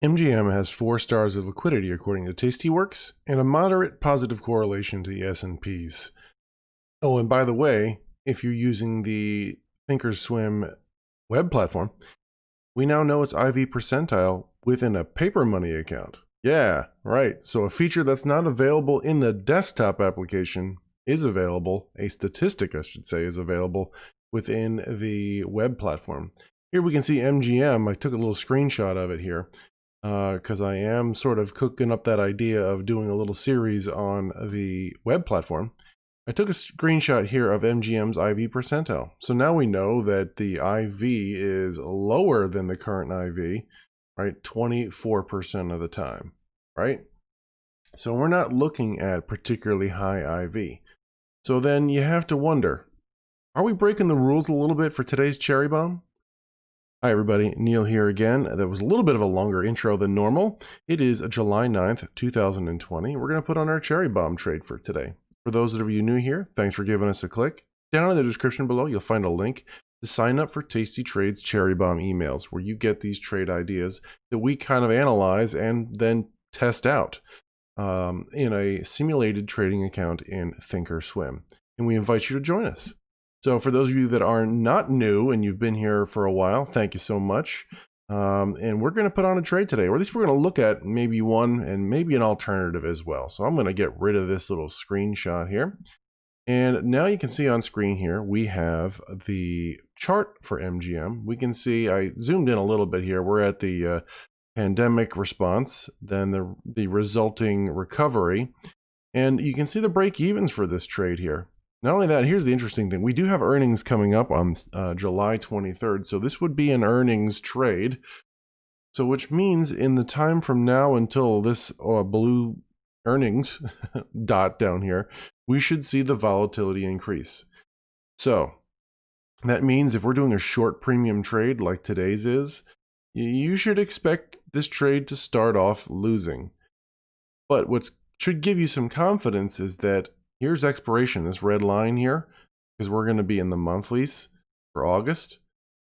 MGM has 4 stars of liquidity according to Tastyworks, and a moderate positive correlation to the S&Ps. Oh, and by the way, if you're using the ThinkOrSwim web platform, we now know it's IV percentile within a paper money account. Yeah, right. So a feature that's not available in the desktop application is available, a statistic I should say is available within the web platform. Here we can see MGM. I took a little screenshot of it here because I am sort of cooking up that idea of doing a little series on the web platform. I took a screenshot here of MGM's IV percentile. So now we know that the IV is lower than the current IV, right? 24% of the time, right? So we're not looking at particularly high IV. So then you have to wonder, are we breaking the rules a little bit for today's cherry bomb? Hi everybody, Neil here again. That was a little bit of a longer intro than normal. It is July 9th, 2020. We're going to put on our cherry bomb trade for today. For those of you new here, thanks for giving us a click. Down in the description below, you'll find a link to sign up for Tasty Trade's cherry bomb emails, where you get these trade ideas that we kind of analyze and then test out in a simulated trading account in ThinkOrSwim. And we invite you to join us. So for those of you that are not new and you've been here for a while, thank you so much. And we're going to put on a trade today, or at least we're going to look at maybe one and maybe an alternative as well. So I'm going to get rid of this little screenshot here. And now you can see on screen here, we have the chart for MGM. We can see, I zoomed in a little bit here. We're at the pandemic response, then the resulting recovery. And you can see the break evens for this trade here. Not only that, here's the interesting thing. We do have earnings coming up on July 23rd. So this would be an earnings trade. So which means in the time from now until this blue earnings dot down here, we should see the volatility increase. So that means if we're doing a short premium trade like today's is, you should expect this trade to start off losing. But what should give you some confidence is that here's expiration, this red line here, because we're going to be in the monthlies for August.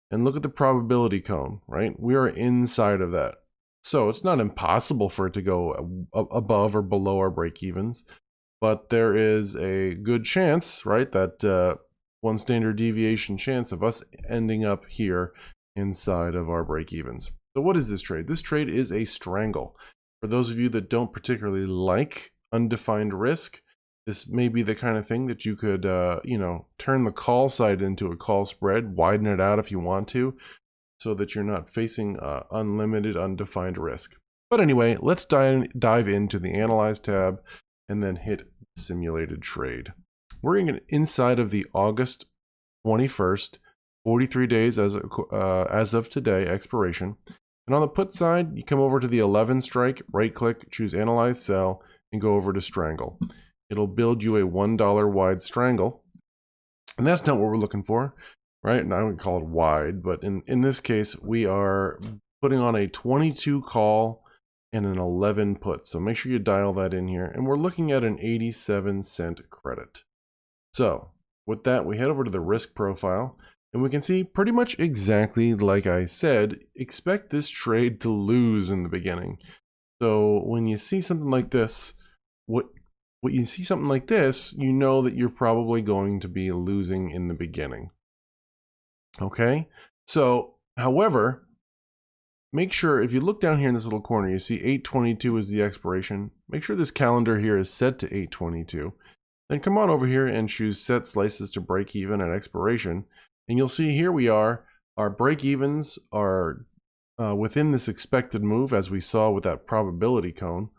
And look at the probability cone, right? We are inside of that. So it's not impossible for it to go above or below our break evens, but there is a good chance, right, that one standard deviation chance of us ending up here inside of our break evens. So what is this trade? This trade is a strangle. For those of you that don't particularly like undefined risk, this may be the kind of thing that you could, turn the call side into a call spread, widen it out if you want to, so that you're not facing unlimited, undefined risk. But anyway, let's dive into the Analyze tab and then hit Simulated Trade. We're going to get inside of the August 21st, 43 days as of today, expiration. And on the put side, you come over to the 11 strike, right-click, choose Analyze Sell, and go over to Strangle. It'll build you a $1 wide strangle. And that's not what we're looking for, right? And I would call it wide, but in this case, we are putting on a 22 call and an 11 put. So make sure you dial that in here. And we're looking at an 87-cent credit. So with that, we head over to the risk profile and we can see pretty much exactly like I said, expect this trade to lose in the beginning. So when you see something like this, when you see something like this, you know that you're probably going to be losing in the beginning. Okay? So, however, make sure if you look down here in this little corner, you see 8/22 is the expiration. Make sure this calendar here is set to 8/22. Then come on over here and choose Set Slices to Break Even at Expiration. And you'll see here we are. Our break evens are within this expected move, as we saw with that probability cone,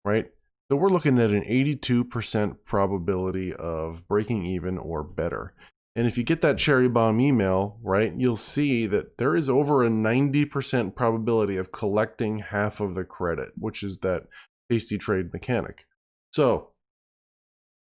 right? So we're looking at an 82% probability of breaking even or better. And if you get that cherry bomb email, right, you'll see that there is over a 90% probability of collecting half of the credit, which is that Tasty Trade mechanic. So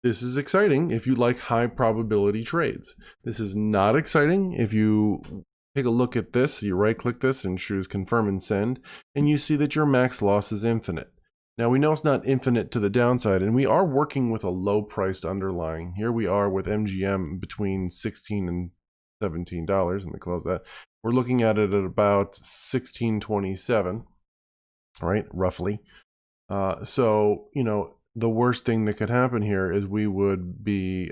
this is exciting if you like high probability trades. This is not exciting if you take a look at this, you right click this and choose Confirm and Send, and you see that your max loss is infinite. Now we know it's not infinite to the downside, and we are working with a low priced underlying. Here we are with MGM between $16 and $17. Let me close that. We're looking at it at about $16.27. right? Roughly. So, you know, the worst thing that could happen here is we would be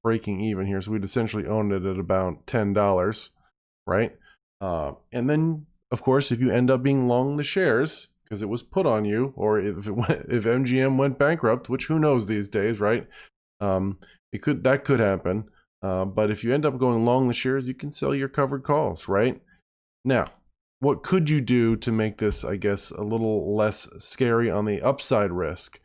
breaking even here. So we'd essentially own it at about $10, right? And then, of course, if you end up being long the shares because it was put on you, or if MGM went bankrupt, which who knows these days, right? That could happen. But if you end up going long the shares, you can sell your covered calls, right? Now, what could you do to make this, I guess, a little less scary on the upside risk?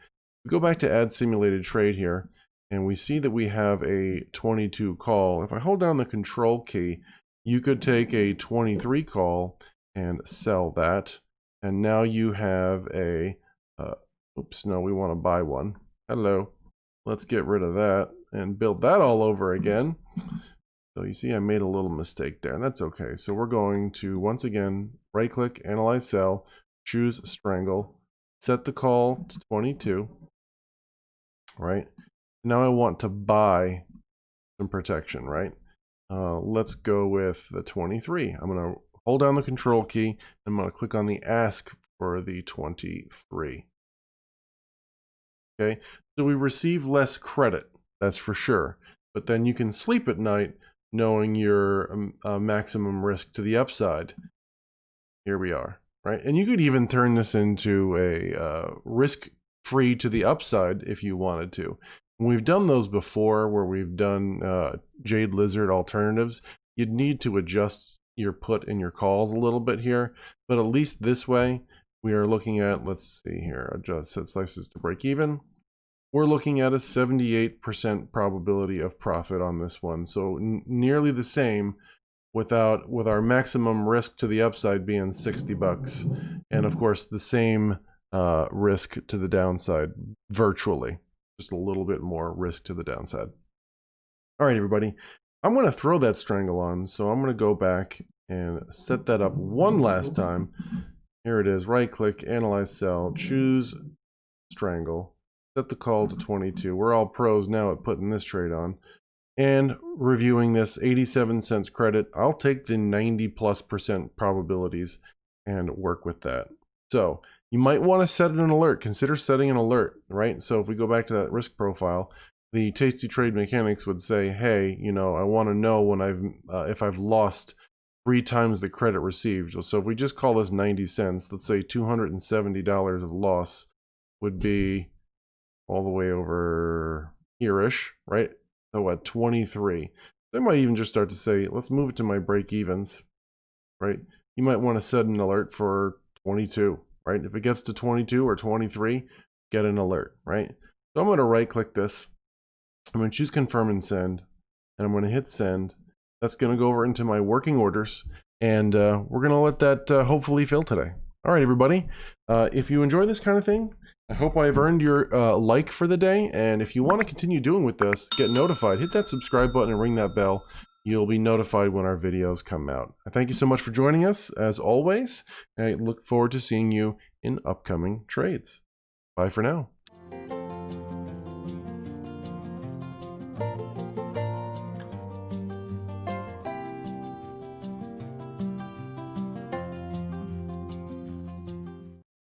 We go back to add simulated trade here, and we see that we have a 22 call. If I hold down the control key, you could take a 23 call and sell that. And now you have a, oops, no, we want to buy one. Hello. Let's get rid of that and build that all over again. So you see I made a little mistake there, and that's okay. So we're going to, once again, right-click, Analyze Sell, choose Strangle, set the call to 22, right? Now I want to buy some protection, right? Let's go with the 23. I'm going to hold down the control key. I'm going to click on the ask for the 23. Okay, so we receive less credit, that's for sure. But then you can sleep at night knowing your maximum risk to the upside. Here we are, right? And you could even turn this into a risk-free to the upside if you wanted to. We've done those before where we've done Jade Lizard alternatives. You'd need to adjust your put and your calls a little bit here, but at least this way we are looking at, let's see here, adjust set slices to break even. We're looking at a 78% probability of profit on this one. So nearly the same with our maximum risk to the upside being $60. And of course the same risk to the downside virtually. Just a little bit more risk to the downside. All right, everybody. I'm going to throw that Strangle on. So I'm going to go back and set that up one last time. Here it is. Right click, Analyze Sell, choose Strangle. Set the call to 22. We're all pros now at putting this trade on. And reviewing this 87 cents credit, I'll take the 90+% probabilities and work with that. So you might want to set an alert. Consider setting an alert, right? So if we go back to that risk profile, the Tasty Trade Mechanics would say, hey, you know, I want to know when if I've lost 3 times the credit received. So if we just call this 90 cents, let's say $270 of loss would be all the way over here-ish, right? So at 23. They might even just start to say, let's move it to my break evens, right? You might want to set an alert for 22, right? If it gets to 22 or 23, get an alert, right? So I'm going to right click this. I'm going to choose confirm and send, and I'm going to hit send. That's going to go over into my working orders, and we're going to let that hopefully fill today. All right, everybody. If you enjoy this kind of thing, I hope I've earned your like for the day, and if you want to continue doing with this, get notified, hit that subscribe button and ring that bell. You'll be notified when our videos come out. I thank you so much for joining us, as always. I look forward to seeing you in upcoming trades. Bye for now.